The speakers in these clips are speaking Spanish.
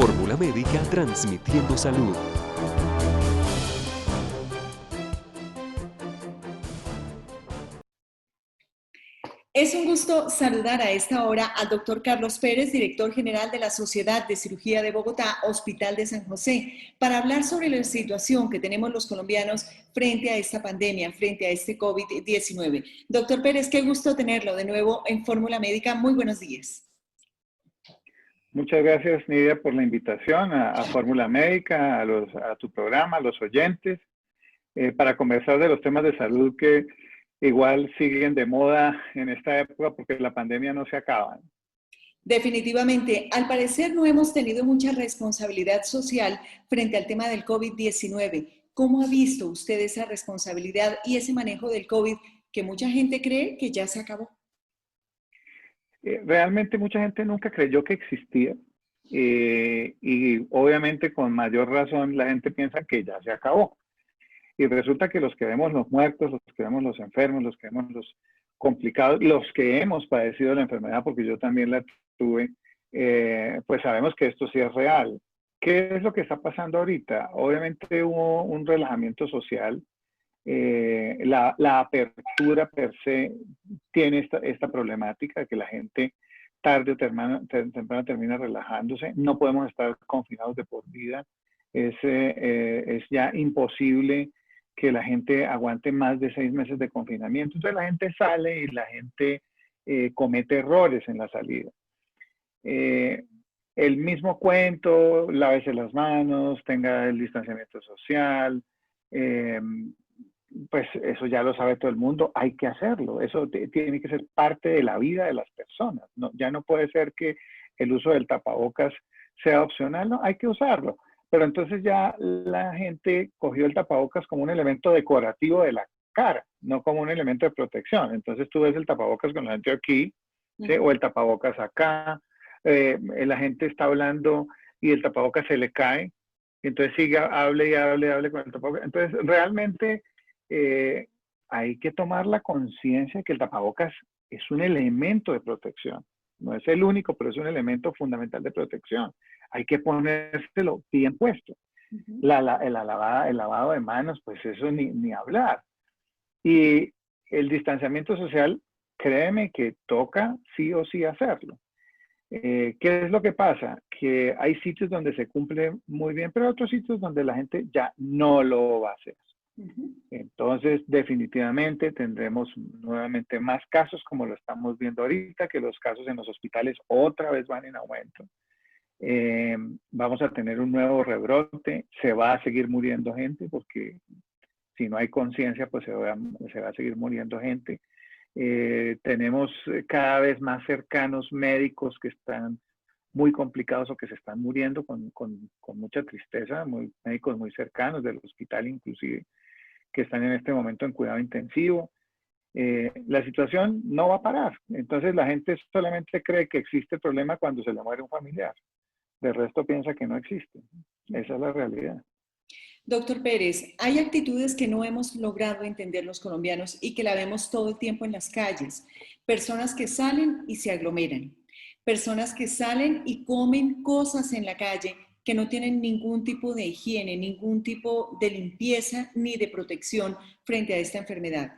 Fórmula Médica transmitiendo salud. Es un gusto saludar a esta hora al doctor Carlos Pérez, director general de la Sociedad de Cirugía de Bogotá, Hospital de San José, para hablar sobre la situación que tenemos los colombianos frente a esta pandemia, frente a este COVID-19. Doctor Pérez, qué gusto tenerlo de nuevo en Fórmula Médica. Muy buenos días. Muchas gracias, Nidia, por la invitación a Fórmula Médica, a tu programa, a los oyentes, para conversar de los temas de salud que igual siguen de moda en esta época porque la pandemia no se acaba. Definitivamente, al parecer no hemos tenido mucha responsabilidad social frente al tema del COVID-19. ¿Cómo ha visto usted esa responsabilidad y ese manejo del COVID que mucha gente cree que ya se acabó? Realmente mucha gente nunca creyó que existía y obviamente con mayor razón la gente piensa que ya se acabó. Y resulta que los que vemos los muertos, los que vemos los enfermos, los que vemos los complicados, los que hemos padecido la enfermedad, porque yo también la tuve, pues sabemos que esto sí es real. ¿Qué es lo que está pasando ahorita? Obviamente hubo un relajamiento social. La apertura per se tiene esta problemática de que la gente tarde o temprano termina relajándose. No podemos estar confinados de por vida. Es ya imposible que la gente aguante más de 6 meses de confinamiento. Entonces la gente sale y la gente comete errores en la salida. El mismo cuento, lávese las manos, tenga el distanciamiento social, pues eso ya lo sabe todo el mundo, hay que hacerlo. Eso tiene que ser parte de la vida de las personas. No, ya no puede ser que el uso del tapabocas sea opcional, no, hay que usarlo. Pero entonces ya la gente cogió el tapabocas como un elemento decorativo de la cara, no como un elemento de protección. Entonces tú ves el tapabocas con la gente aquí, ¿sí? O el tapabocas acá. La gente está hablando y el tapabocas se le cae. Entonces sigue, hable y hable con el tapabocas. Entonces realmente hay que tomar la conciencia de que el tapabocas es un elemento de protección. No es el único, pero es un elemento fundamental de protección. Hay que ponérselo bien puesto. El lavado de manos, pues eso ni hablar. Y el distanciamiento social, créeme que toca sí o sí hacerlo. ¿Qué es lo que pasa? Que hay sitios donde se cumple muy bien, pero hay otros sitios donde la gente ya no lo va a hacer. Entonces, definitivamente tendremos nuevamente más casos como lo estamos viendo ahorita, que los casos en los hospitales otra vez van en aumento. Vamos a tener un nuevo rebrote, se va a seguir muriendo gente porque si no hay conciencia, pues se va a seguir muriendo gente. Tenemos cada vez más cercanos médicos que están muy complicados o que se están muriendo con mucha tristeza, médicos muy cercanos del hospital inclusive, que están en este momento en cuidado intensivo. La situación no va a parar. Entonces la gente solamente cree que existe el problema cuando se le muere un familiar. De resto piensa que no existe. Esa es la realidad. Doctor Pérez, hay actitudes que no hemos logrado entender los colombianos y que la vemos todo el tiempo en las calles. Personas que salen y se aglomeran. Personas que salen y comen cosas en la calle que no tienen ningún tipo de higiene, ningún tipo de limpieza ni de protección frente a esta enfermedad.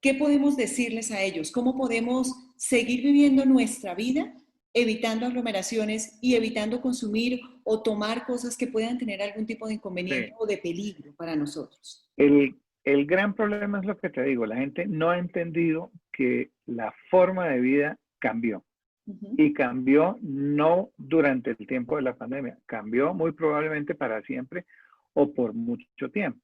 ¿Qué podemos decirles a ellos? ¿Cómo podemos seguir viviendo nuestra vida evitando aglomeraciones y evitando consumir o tomar cosas que puedan tener algún tipo de inconveniente o de peligro para nosotros? El gran problema es lo que te digo, la gente no ha entendido que la forma de vida cambió. Y cambió no durante el tiempo de la pandemia, cambió muy probablemente para siempre o por mucho tiempo.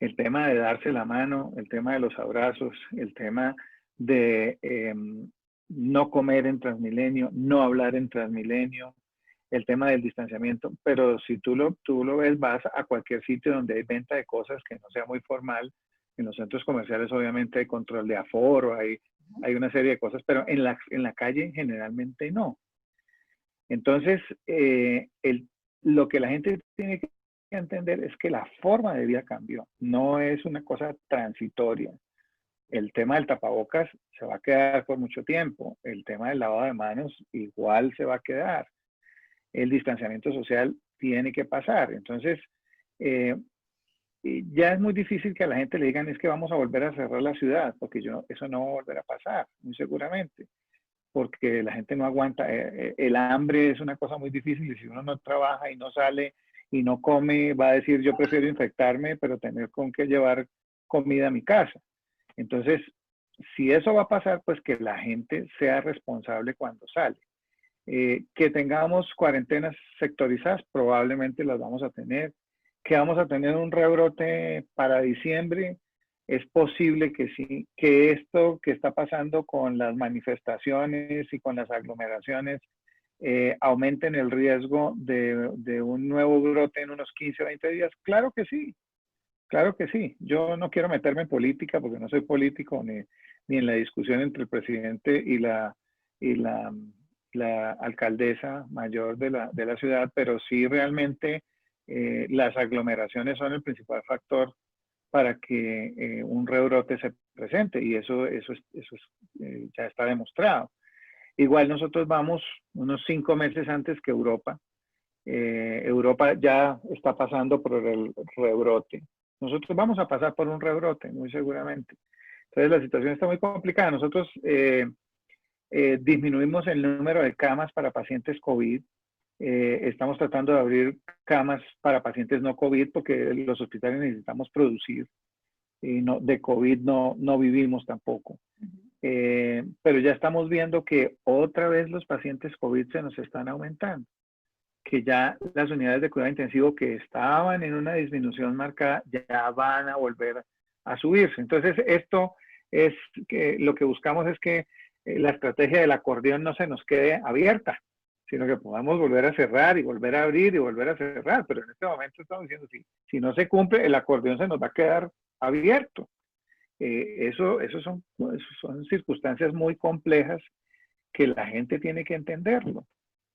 El tema de darse la mano, el tema de los abrazos, el tema de no comer en Transmilenio, no hablar en Transmilenio, el tema del distanciamiento, pero si tú lo ves, vas a cualquier sitio donde hay venta de cosas que no sea muy formal. En los centros comerciales obviamente hay control de aforo, hay una serie de cosas, pero en la calle generalmente no. Entonces, lo que la gente tiene que entender es que la forma de vida cambió, no es una cosa transitoria. El tema del tapabocas se va a quedar por mucho tiempo, el tema del lavado de manos igual se va a quedar. el distanciamiento social tiene que pasar. Entonces, ya es muy difícil que a la gente le digan es que vamos a volver a cerrar la ciudad, porque eso no va a volver a pasar, muy seguramente, porque la gente no aguanta. El hambre es una cosa muy difícil y si uno no trabaja y no sale y no come, va a decir yo prefiero infectarme, pero tener con qué llevar comida a mi casa. Entonces, si eso va a pasar, pues que la gente sea responsable cuando sale. Que tengamos cuarentenas sectorizadas, probablemente las vamos a tener. Que vamos a tener un rebrote para diciembre, es posible que sí, que esto que está pasando con las manifestaciones y con las aglomeraciones aumenten el riesgo de un nuevo brote en unos 15 o 20 días. Claro que sí, claro que sí. Yo no quiero meterme en política porque no soy político ni en la discusión entre el presidente y la alcaldesa mayor de la ciudad, pero sí realmente las aglomeraciones son el principal factor para que un rebrote se presente y eso ya está demostrado. Igual nosotros vamos unos 5 meses antes que Europa. Europa ya está pasando por el rebrote. Nosotros vamos a pasar por un rebrote, muy seguramente. Entonces la situación está muy complicada. Nosotros disminuimos el número de camas para pacientes COVID. Estamos tratando de abrir camas para pacientes no COVID porque los hospitales necesitamos producir. Y de COVID no vivimos tampoco. Pero ya estamos viendo que otra vez los pacientes COVID se nos están aumentando. Que ya las unidades de cuidado intensivo que estaban en una disminución marcada ya van a volver a subirse. Entonces, esto es que lo que buscamos es que la estrategia del acordeón no se nos quede abierta, sino que podamos volver a cerrar y volver a abrir y volver a cerrar. Pero en este momento estamos diciendo, si no se cumple, el acordeón se nos va a quedar abierto. Eso son circunstancias muy complejas que la gente tiene que entenderlo.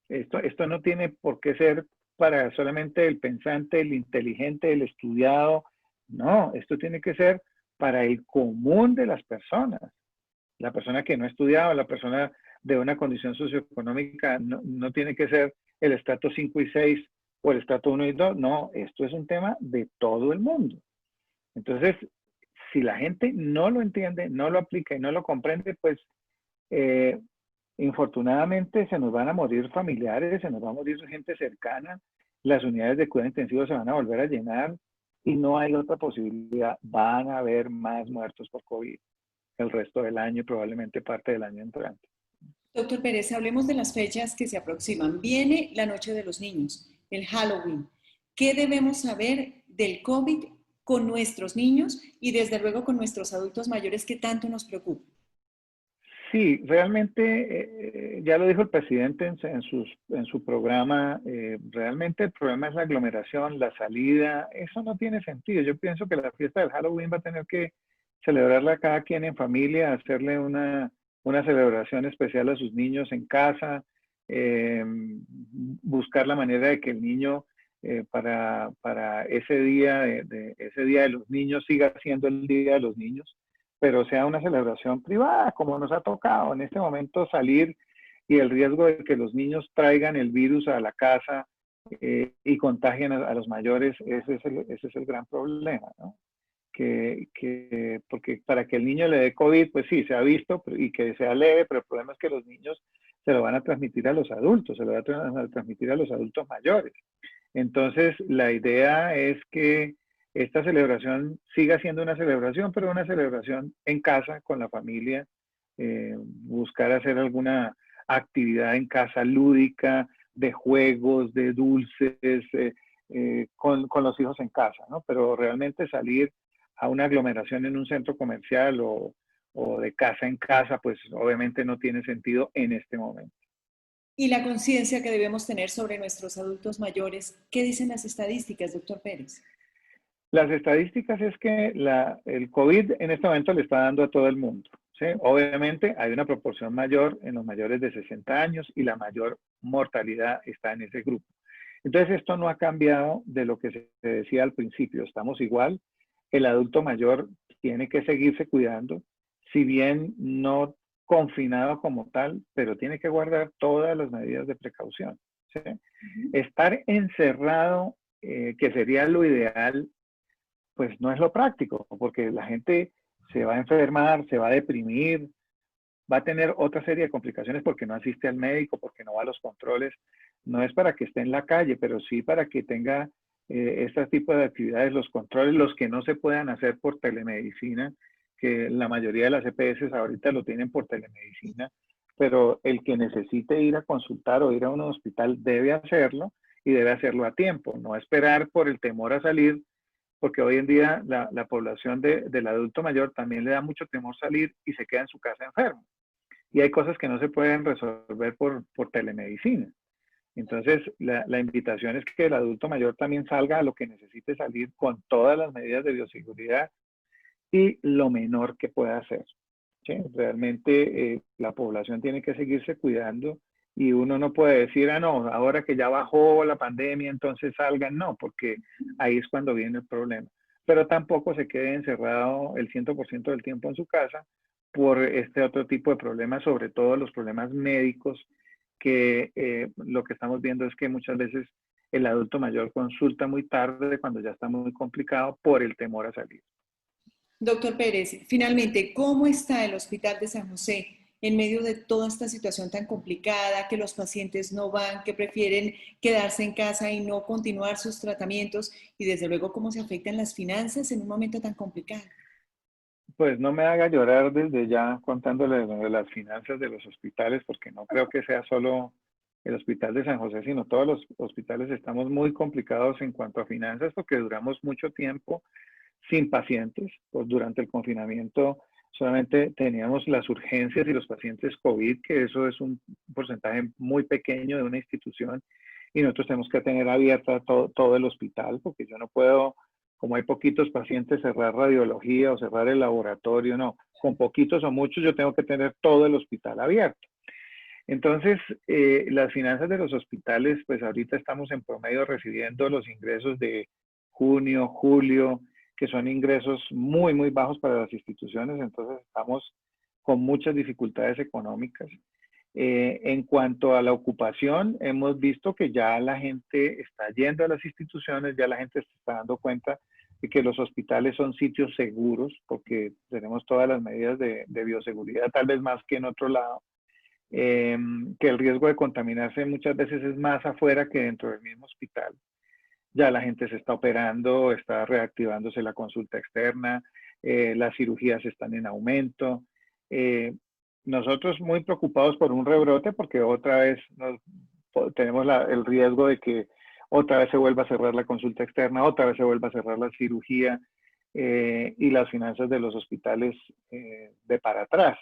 Esto no tiene por qué ser para solamente el pensante, el inteligente, el estudiado. No, esto tiene que ser para el común de las personas. La persona que no ha estudiado, la persona de una condición socioeconómica, no tiene que ser el estrato 5 y 6 o el estrato 1 y 2. No, esto es un tema de todo el mundo. Entonces, si la gente no lo entiende, no lo aplica y no lo comprende, pues infortunadamente se nos van a morir familiares, se nos va a morir gente cercana, las unidades de cuidado intensivo se van a volver a llenar y no hay otra posibilidad. Van a haber más muertos por COVID el resto del año y probablemente parte del año entrante. Doctor Pérez, hablemos de las fechas que se aproximan. Viene la Noche de los Niños, el Halloween. ¿Qué debemos saber del COVID con nuestros niños y desde luego con nuestros adultos mayores que tanto nos preocupa? Sí, realmente, ya lo dijo el presidente en su programa, realmente el problema es la aglomeración, la salida, eso no tiene sentido. Yo pienso que la fiesta del Halloween va a tener que celebrarla cada quien en familia, hacerle una celebración especial a sus niños en casa, buscar la manera de que el niño para ese día de los niños siga siendo el Día de los Niños, pero sea una celebración privada, como nos ha tocado en este momento salir y el riesgo de que los niños traigan el virus a la casa y contagien a los mayores, ese es el gran problema, ¿no? Porque para que el niño le dé COVID, pues sí, se ha visto y que sea leve, pero el problema es que los niños se lo van a transmitir a los adultos, se lo van a transmitir a los adultos mayores. Entonces, la idea es que esta celebración siga siendo una celebración, pero una celebración en casa, con la familia, buscar hacer alguna actividad en casa lúdica, de juegos, de dulces, con los hijos en casa, ¿no? Pero realmente salir a una aglomeración en un centro comercial o de casa en casa, pues obviamente no tiene sentido en este momento. Y la conciencia que debemos tener sobre nuestros adultos mayores, ¿qué dicen las estadísticas, doctor Pérez? Las estadísticas es que el COVID en este momento le está dando a todo el mundo, ¿sí? Obviamente hay una proporción mayor en los mayores de 60 años y la mayor mortalidad está en ese grupo. Entonces esto no ha cambiado de lo que se decía al principio, estamos igual. El adulto mayor tiene que seguirse cuidando, si bien no confinado como tal, pero tiene que guardar todas las medidas de precaución, ¿sí? Ujú. Estar encerrado, que sería lo ideal, pues no es lo práctico, porque la gente se va a enfermar, se va a deprimir, va a tener otra serie de complicaciones porque no asiste al médico, porque no va a los controles. No es para que esté en la calle, pero sí para que tenga este tipo de actividades, los controles, los que no se puedan hacer por telemedicina, que la mayoría de las EPS ahorita lo tienen por telemedicina, pero el que necesite ir a consultar o ir a un hospital debe hacerlo y debe hacerlo a tiempo, no esperar por el temor a salir, porque hoy en día la población del adulto mayor también le da mucho temor salir y se queda en su casa enfermo. Y hay cosas que no se pueden resolver por telemedicina. Entonces, la invitación es que el adulto mayor también salga a lo que necesite salir con todas las medidas de bioseguridad y lo menor que pueda hacer. ¿Sí? Realmente la población tiene que seguirse cuidando y uno no puede decir, ah, no, ahora que ya bajó la pandemia, entonces salgan. No, porque ahí es cuando viene el problema. Pero tampoco se quede encerrado el 100% del tiempo en su casa por este otro tipo de problemas, sobre todo los problemas médicos, que lo que estamos viendo es que muchas veces el adulto mayor consulta muy tarde cuando ya está muy complicado por el temor a salir. Doctor Pérez, finalmente, ¿cómo está el Hospital de San José en medio de toda esta situación tan complicada, que los pacientes no van, que prefieren quedarse en casa y no continuar sus tratamientos? Y desde luego, ¿cómo se afectan las finanzas en un momento tan complicado? Pues no me haga llorar desde ya contándole de las finanzas de los hospitales, porque no creo que sea solo el Hospital de San José, sino todos los hospitales estamos muy complicados en cuanto a finanzas, porque duramos mucho tiempo sin pacientes. Pues durante el confinamiento solamente teníamos las urgencias y los pacientes COVID, que eso es un porcentaje muy pequeño de una institución, y nosotros tenemos que tener abierta todo el hospital, porque yo no puedo, como hay poquitos pacientes, cerrar radiología o cerrar el laboratorio, no. Con poquitos o muchos yo tengo que tener todo el hospital abierto. Entonces, las finanzas de los hospitales, pues ahorita estamos en promedio recibiendo los ingresos de junio, julio, que son ingresos muy, muy bajos para las instituciones, entonces estamos con muchas dificultades económicas. En cuanto a la ocupación, hemos visto que ya la gente está yendo a las instituciones, ya la gente se está dando cuenta de que los hospitales son sitios seguros, porque tenemos todas las medidas de bioseguridad, tal vez más que en otro lado, que el riesgo de contaminarse muchas veces es más afuera que dentro del mismo hospital. Ya la gente se está operando, está reactivándose la consulta externa, las cirugías están en aumento. Nosotros muy preocupados por un rebrote porque otra vez tenemos el riesgo de que otra vez se vuelva a cerrar la consulta externa, otra vez se vuelva a cerrar la cirugía y las finanzas de los hospitales de para atrás.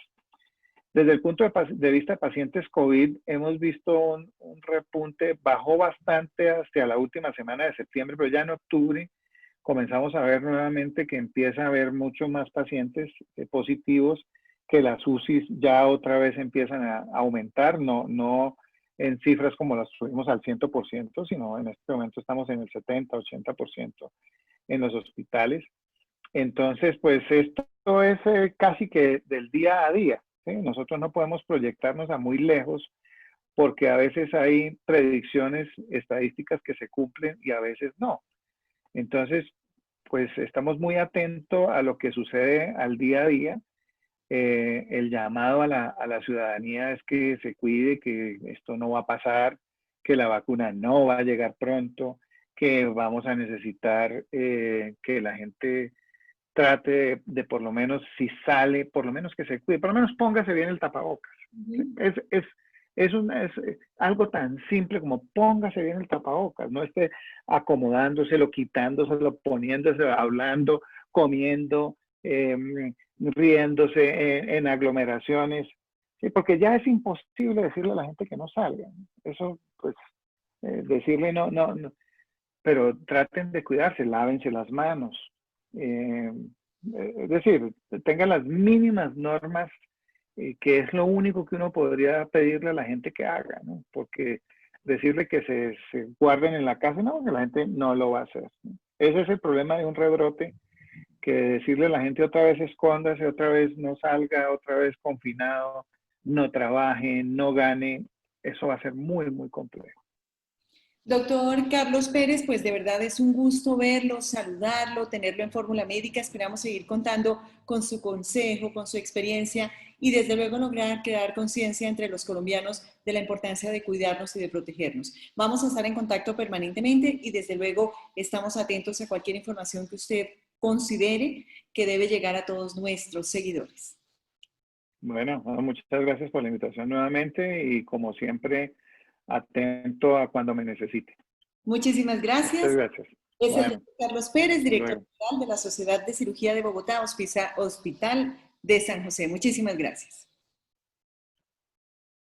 Desde el punto de vista de pacientes COVID, hemos visto un repunte, bajó bastante hacia la última semana de septiembre, pero ya en octubre comenzamos a ver nuevamente que empieza a haber muchos más pacientes positivos, que las UCIs ya otra vez empiezan a aumentar, no en cifras como las subimos al 100%, sino en este momento estamos en el 70, 80% en los hospitales. Entonces, pues esto es casi que del día a día. ¿Sí? Nosotros no podemos proyectarnos a muy lejos porque a veces hay predicciones estadísticas que se cumplen y a veces no. Entonces, pues estamos muy atentos a lo que sucede al día a día. El llamado a la ciudadanía es que se cuide, que esto no va a pasar, que la vacuna no va a llegar pronto, que vamos a necesitar que la gente trate de por lo menos, si sale, por lo menos que se cuide, por lo menos póngase bien el tapabocas. Ujú. Es algo tan simple como póngase bien el tapabocas, no esté acomodándoselo, quitándoselo, poniéndoselo, hablando, comiendo, riéndose en aglomeraciones, ¿sí? Porque ya es imposible decirle a la gente que no salga. Eso, pues, decirle no, pero traten de cuidarse, lávense las manos. Eh, es decir, tengan las mínimas normas, que es lo único que uno podría pedirle a la gente que haga, ¿no? Porque decirle que se guarden en la casa, no, que la gente no lo va a hacer, ¿no? Ese es el problema de un rebrote, que decirle a la gente otra vez escóndase, otra vez no salga, otra vez confinado, no trabaje, no gane, eso va a ser muy, muy complejo. Doctor Carlos Pérez, pues de verdad es un gusto verlo, saludarlo, tenerlo en Fórmula Médica. Esperamos seguir contando con su consejo, con su experiencia y desde luego lograr crear conciencia entre los colombianos de la importancia de cuidarnos y de protegernos. Vamos a estar en contacto permanentemente y desde luego estamos atentos a cualquier información que usted considere que debe llegar a todos nuestros seguidores. Bueno, muchas gracias por la invitación nuevamente y como siempre, atento a cuando me necesite. Muchísimas gracias. Muchas gracias. Es el Bueno, doctor Carlos Pérez, director luego. general de la Sociedad de Cirugía de Bogotá, Hospital de San José. Muchísimas gracias.